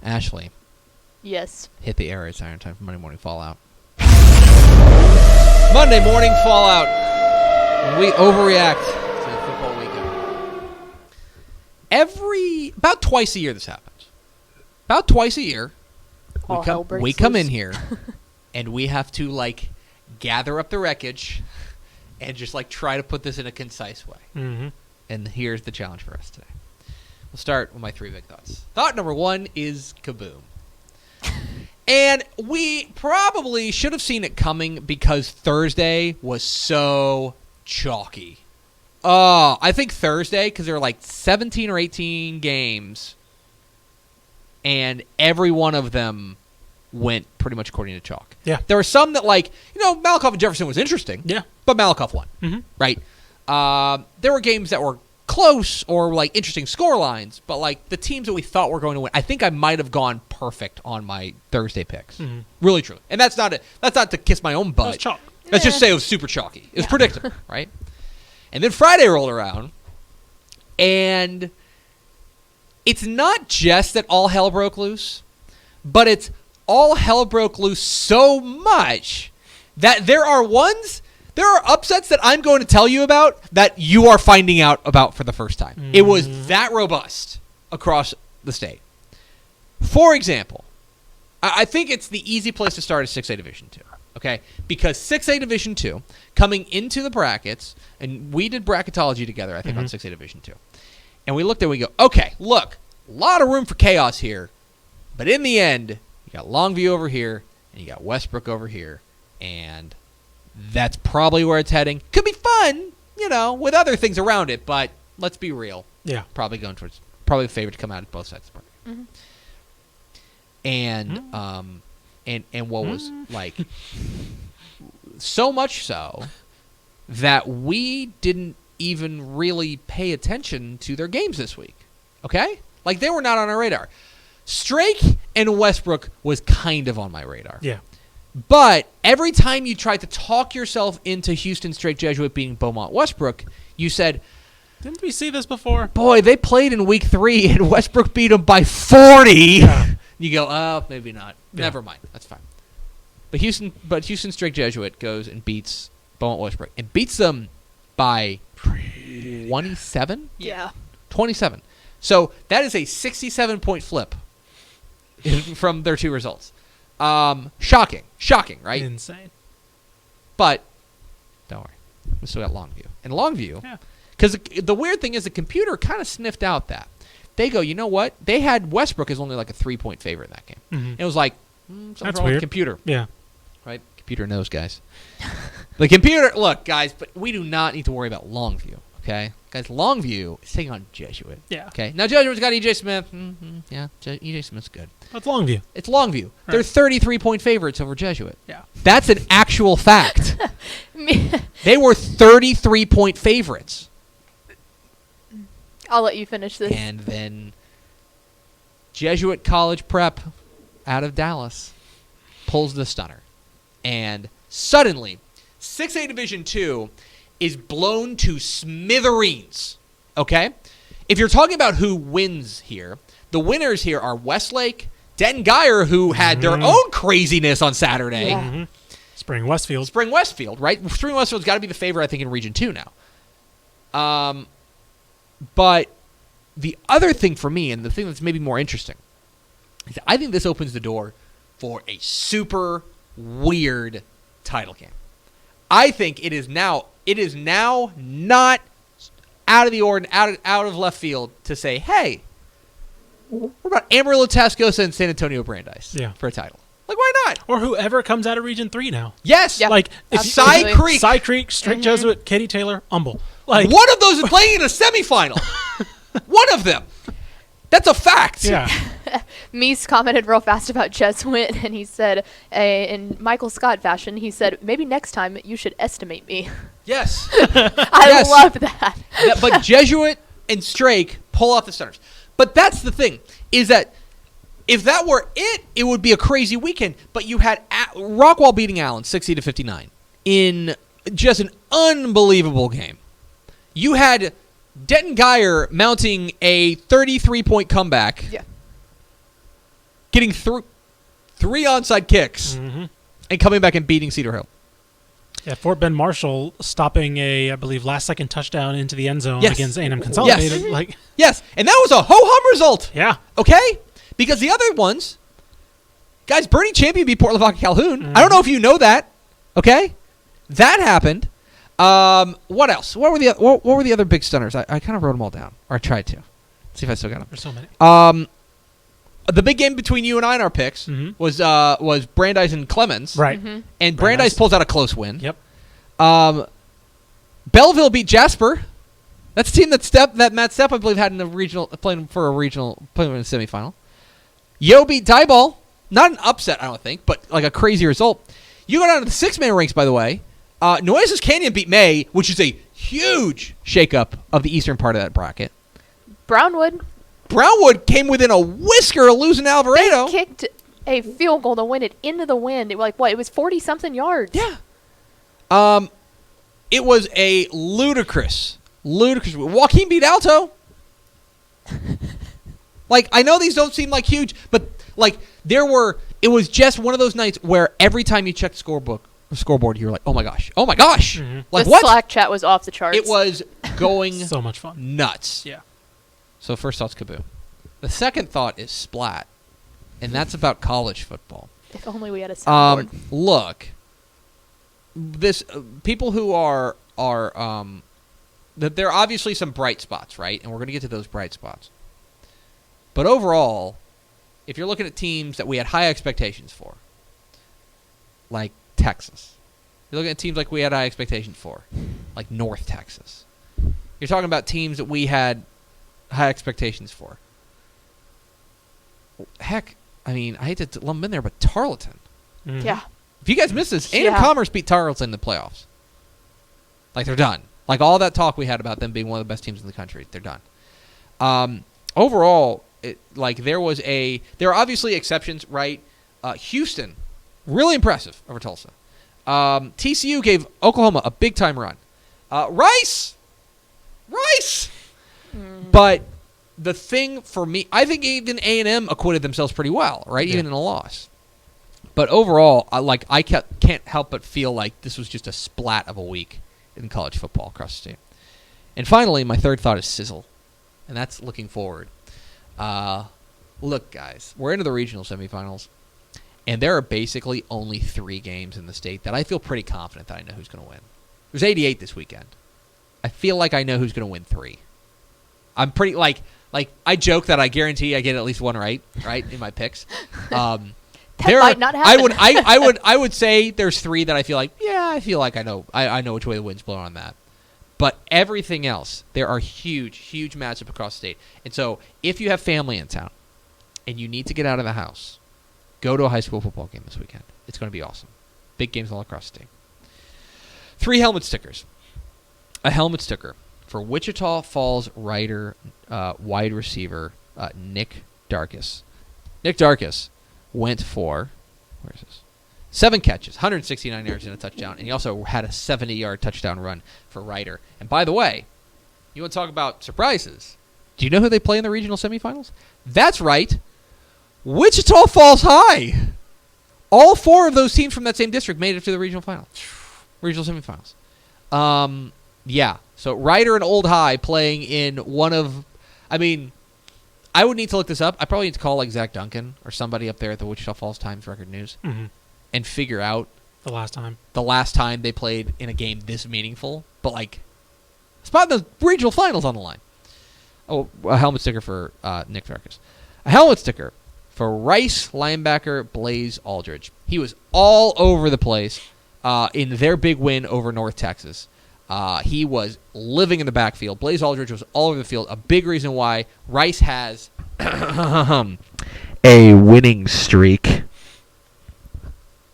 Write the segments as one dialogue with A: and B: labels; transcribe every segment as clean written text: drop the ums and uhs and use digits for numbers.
A: Ashley.
B: Yes.
A: Hit the air raid siren time for Monday Morning Fallout. Monday Morning Fallout. When we overreact to the football weekend. About twice a year this happens. About twice a year, we come in here, and we have to, gather up the wreckage and just, try to put this in a concise way.
C: Mm-hmm.
A: And here's the challenge for us today. We'll start with my 3 big thoughts. Thought number 1 is Kaboom. And we probably should have seen it coming because Thursday was so chalky. I think Thursday, because there were 17 or 18 games, and every one of them went pretty much according to chalk.
C: Yeah.
A: There were some that, Malakoff and Jefferson was interesting.
C: Yeah.
A: But Malakoff won.
C: Mm-hmm.
A: Right? There were games that were close or, interesting score lines, but, the teams that we thought were going to win, I think I might have gone perfect on my Thursday picks.
C: Mm-hmm.
A: Really, truly. And that's not to kiss my own butt.
C: That was chalk.
A: Let's just say it was super chalky. It was predictable, right? And then Friday rolled around, and it's not just that all hell broke loose, but it's all hell broke loose so much that there are upsets that I'm going to tell you about that you are finding out about for the first time. Mm-hmm. It was that robust across the state. For example, I think it's the easy place to start is 6A Division 2. Okay, because 6A Division 2, coming into the brackets, and we did bracketology together, I think, on 6A Division 2. And we looked at it and we go, okay, look, a lot of room for chaos here, but in the end, you got Longview over here, and you got Westbrook over here, and that's probably where it's heading. Could be fun, with other things around it, but let's be real.
C: Yeah.
A: Probably the favorite to come out of both sides of the bracket.
C: Mm-hmm.
A: And what was so much so that we didn't even really pay attention to their games this week. Okay? They were not on our radar. Strake and Westbrook was kind of on my radar.
C: Yeah.
A: But every time you tried to talk yourself into Houston Strake Jesuit beating Beaumont Westbrook, you said,
C: didn't we see this before?
A: Boy, they played in week 3 and Westbrook beat them by 40. Yeah. You go, oh, maybe not. Yeah. Never mind. That's fine. But Houston Strake Jesuit goes and beats Beaumont Westbrook and beats them by 27?
B: Yeah.
A: 27. So that is a 67-point flip from their 2 results. Shocking, right?
C: Insane.
A: But don't worry, we still got Longview. And Longview, because the weird thing is the computer kind of sniffed out that. They go, you know what? They had Westbrook as only a 3-point favorite in that game.
C: Mm-hmm.
A: And it was something's
C: That's
A: wrong
C: weird.
A: with the computer.
C: Yeah.
A: Right? Computer knows, guys. The computer, look, guys, but we do not need to worry about Longview, okay? Guys, Longview is taking on Jesuit.
C: Yeah.
A: Okay? Now, Jesuit's got E.J. Smith. Mm-hmm. Yeah, E.J. Smith's good.
C: That's Longview.
A: It's Longview. Right. They're 33-point favorites over Jesuit.
C: Yeah.
A: That's an actual fact. They were 33-point favorites.
B: I'll let you finish this.
A: And then Jesuit College Prep out of Dallas pulls the stunner. And suddenly, 6A Division 2 is blown to smithereens. Okay? If you're talking about who wins here, the winners here are Westlake, Denton Geyer, who had their own craziness on Saturday.
B: Yeah.
C: Mm-hmm. Spring Westfield,
A: right? Spring Westfield's got to be the favorite, I think, in Region 2 now. But the other thing for me, and the thing that's maybe more interesting, is that I think this opens the door for a super weird title game. I think it is now not out of the ordinary, out of left field to say, hey, what about Amarillo, Tascosa, and San Antonio Brandeis for a title? Why not?
C: Or whoever comes out of Region 3 now.
A: Yes.
B: Yeah.
A: Cy
C: Creek, Strake Jesuit, Katy Taylor, Humble.
A: One of those is playing in a semifinal. One of them. That's a fact.
C: Yeah.
B: Meese commented real fast about Jesuit, and he said, in Michael Scott fashion, he said, maybe next time you should estimate me.
A: Yes.
B: I love that.
A: But Jesuit and Strake pull off the stunners. But that's the thing, is that if that were it, it would be a crazy weekend. But you had Rockwall beating Allen 60-59 in just an unbelievable game. You had Denton Geyer mounting a 33-point comeback getting three onside kicks and coming back and beating Cedar Hill.
C: Yeah, Fort Bend Marshall stopping I believe, last-second touchdown into the end zone
A: Yes.
C: against A&M Consolidated.
A: Yes. Yes, and that was a ho-hum result.
C: Yeah.
A: Okay? Because the other ones, guys, Bernie Champion beat Port Lavaca Calhoun. I don't know if you know that. Okay? That happened. What else? What were the other big stunners? I kind of wrote them all down, or I tried to. See if I still got them.
C: There's so many.
A: The big game between you and I in our picks was Brandeis and Clemens.
C: Right.
A: And Brandeis pulls out a close win.
C: Yep.
A: Belleville beat Jasper. That's a team that Matt Stepp, I believe, had in the regional playing in the semifinal. Yo beat Dieball. Not an upset, I don't think, but like a crazy result. You go down to the 6-man ranks, by the way. Nueces Canyon beat May, which is a huge shakeup of the eastern part of that bracket. Brownwood came within a whisker of losing to Alvarado.
B: They kicked a field goal to win it into the wind. It was 40-something yards.
A: Yeah. It was a ludicrous. Joaquin beat Alto. Like, I know these don't seem like huge, but like it was just one of those nights where every time you checked the scoreboard, you were like, oh my gosh. Like,
B: the
A: what?
B: Slack chat was off the charts.
A: It was going
C: So much fun.
A: nuts.
C: Yeah.
A: So first thought's Kaboom. The second thought is Splat, and that's about college football.
B: If only we had a soundboard.
A: Look, this people who are that there are obviously some bright spots, right? And we're going to get to those bright spots. But overall, if you're looking at teams that we had high expectations for, like Texas, you're looking at teams like we had high expectations for, like North Texas. You're talking about teams that we had high expectations for. Heck, I mean, I hate to lump them in there, but Tarleton.
B: Yeah.
A: If you guys missed this, A&M
B: Yeah.
A: Commerce beat Tarleton in the playoffs. Like, they're done. Like, all that talk we had about them being one of the best teams in the country, they're done. Overall, there are obviously exceptions, right? Houston, really impressive over Tulsa. TCU gave Oklahoma a big-time run. Rice! But the thing for me, I think even A&M acquitted themselves pretty well, right?
C: Yeah.
A: Even in a loss. But overall, I can't help but feel like this was just a splat of a week in college football across the state. And finally, my third thought is Sizzle, and that's looking forward. Look, guys, we're into the regional semifinals, and there are basically only 3 games in the state that I feel pretty confident that I know who's going to win. There's 88 this weekend. I feel like I know who's going to win 3. I'm pretty like I joke that I guarantee I get at least one right in my picks.
B: That might not happen.
A: I would say there's 3 that I feel like I know which way the wind's blowing on that. But everything else, there are huge matchups across the state. And so if you have family in town and you need to get out of the house, go to a high school football game this weekend. It's going to be awesome. Big games all across the state. 3 helmet stickers. A helmet sticker for Wichita Falls Rider wide receiver Nick Darkus. Nick Darkus went for, 7 catches, 169 yards and a touchdown, and he also had a 70-yard touchdown run for Rider. And by the way, you want to talk about surprises? Do you know who they play in the regional semifinals? That's right, Wichita Falls High. All 4 of those teams from that same district made it to the regional semifinals. Yeah. So Rider and Old High playing in one of, I would need to look this up. I probably need to call like Zach Duncan or somebody up there at the Wichita Falls Times Record News and figure out
C: The last time
A: they played in a game this meaningful. But like, spot the regional finals on the line. Oh, a helmet sticker for Nick Darkus. A helmet sticker for Rice linebacker Blaze Aldridge. He was all over the place in their big win over North Texas. He was living in the backfield. Blaze Aldridge was all over the field. A big reason why Rice has a winning streak.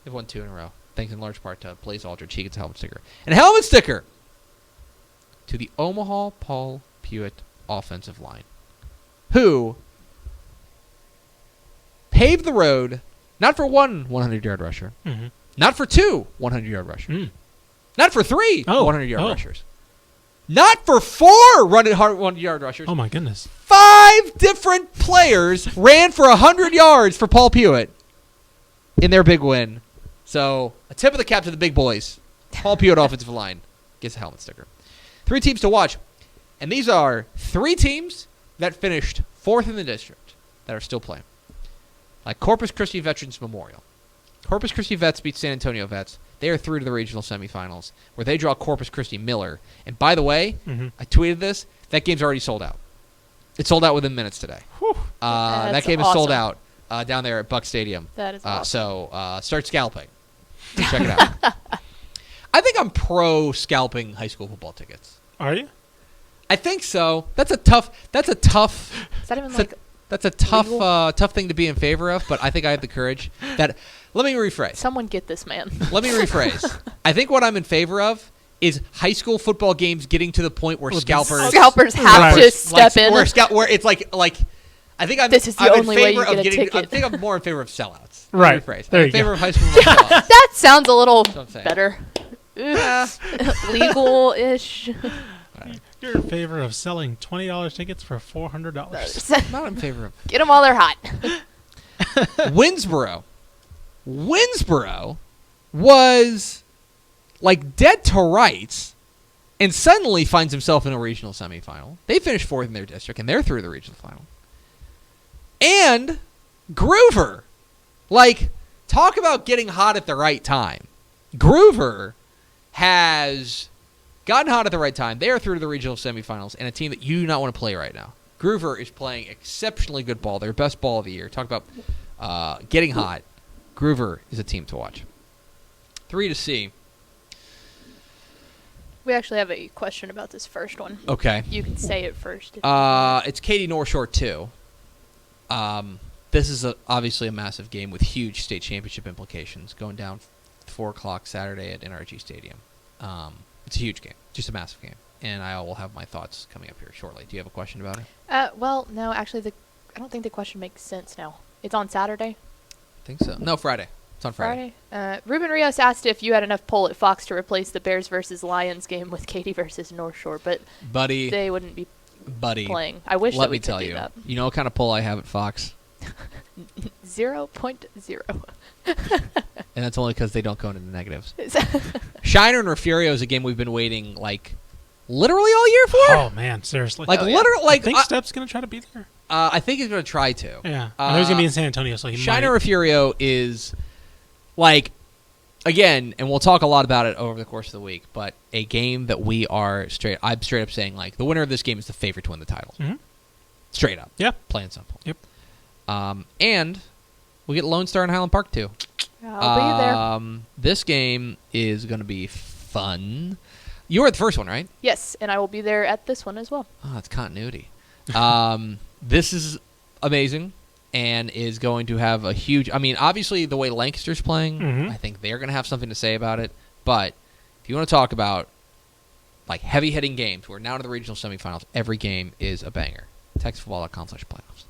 A: They've won 2 in a row, thanks in large part to Blaze Aldridge. He gets a helmet sticker. And a helmet sticker to the Omaha Paul Pewitt offensive line, who paved the road not for 1 100-yard rusher, not for 2 100-yard rushers, not for 3 100-yard rushers, not for 4 100-yard rushers.
C: Oh, my goodness.
A: 5 5 different players ran for 100 yards for Paul Pewitt in their big win. So, a tip of the cap to the big boys. Paul Pewitt, offensive line, gets a helmet sticker. 3 teams to watch. And these are 3 teams that finished 4th in the district that are still playing. Like Corpus Christi Veterans Memorial. Corpus Christi Vets beat San Antonio Vets. They are through to the regional semifinals, where they draw Corpus Christi Miller. And by the way, I tweeted this. That game's already sold out. It sold out within minutes today. That game is sold out down there at Buck Stadium.
B: That is awesome.
A: So start scalping. Check it out. I think I'm pro scalping high school football tickets.
C: Are you?
A: I think so. That's a tough.
B: Is that even like?
A: That's a tough thing to be in favor of. But I think I have the courage. Let me rephrase.
B: Someone get this man.
A: Let me rephrase. I think what I'm in favor of is high school football games getting to the point where scalpers
B: have to step in.
A: Where it's like I think
B: this is the only way you get a ticket.
A: I think I'm more in favor of sellouts.
C: Right.
A: Rephrase.
C: There
A: I'm
C: you
A: in favor
C: go.
A: of high school football sellouts.
B: That sounds a little
A: what I'm saying.
B: better. Legal-ish.
C: You're in favor of selling $20 tickets for $400.
A: I'm not in favor of
B: Get them while they're hot.
A: Winsboro was like dead to rights and suddenly finds himself in a regional semifinal. They finished 4th in their district, and they're through the regional final. And Groover, like, talk about getting hot at the right time. Groover has gotten hot at the right time. They are through to the regional semifinals, and a team that you do not want to play right now. Groover is playing exceptionally good ball, their best ball of the year. Talk about getting hot. Groover is a team to watch. 3 to see.
B: We actually have a question about this first one.
A: Okay.
B: You can say it first.
A: It's Katy North Shore 2. This is obviously a massive game with huge state championship implications going down 4 o'clock Saturday at NRG Stadium. It's a huge game, just a massive game. And I will have my thoughts coming up here shortly. Do you have a question about it?
B: Well, no, actually, I don't think the question makes sense now. It's on Saturday?
A: I think so. No, Friday. It's on Friday.
B: Ruben Rios asked if you had enough pull at Fox to replace the Bears versus Lions game with Katy versus North Shore, but they wouldn't be playing. I wish that we could do that.
A: You know what kind of pull I have at Fox?
B: 0.0.
A: And that's only because they don't go into the negatives. Shiner and Refurio is a game we've been waiting, like, literally all year for.
C: Oh, man, seriously.
A: Like, literally, like,
C: I think Stepp's going to try to be there.
A: I think he's going to try to.
C: Yeah. I know he's going to be in San Antonio, so he
A: Shiner
C: might.
A: Refurio is, like, again, and we'll talk a lot about it over the course of the week, but a game that I'm straight up saying, like, the winner of this game is the favorite to win the title.
C: Mm-hmm.
A: Straight up.
C: Yeah.
A: Plain and simple.
C: Yep.
A: And we get Lone Star in Highland Park, too.
B: I'll be there.
A: This game is going to be fun. You were at the first one, right?
B: Yes, and I will be there at this one as well.
A: Oh, it's continuity. This is amazing and is going to have a huge... I mean, obviously, the way Lancaster's playing, I think they're going to have something to say about it. But if you want to talk about like heavy-hitting games, we're now to the regional semifinals. Every game is a banger. TexasFootball.com/playoffs.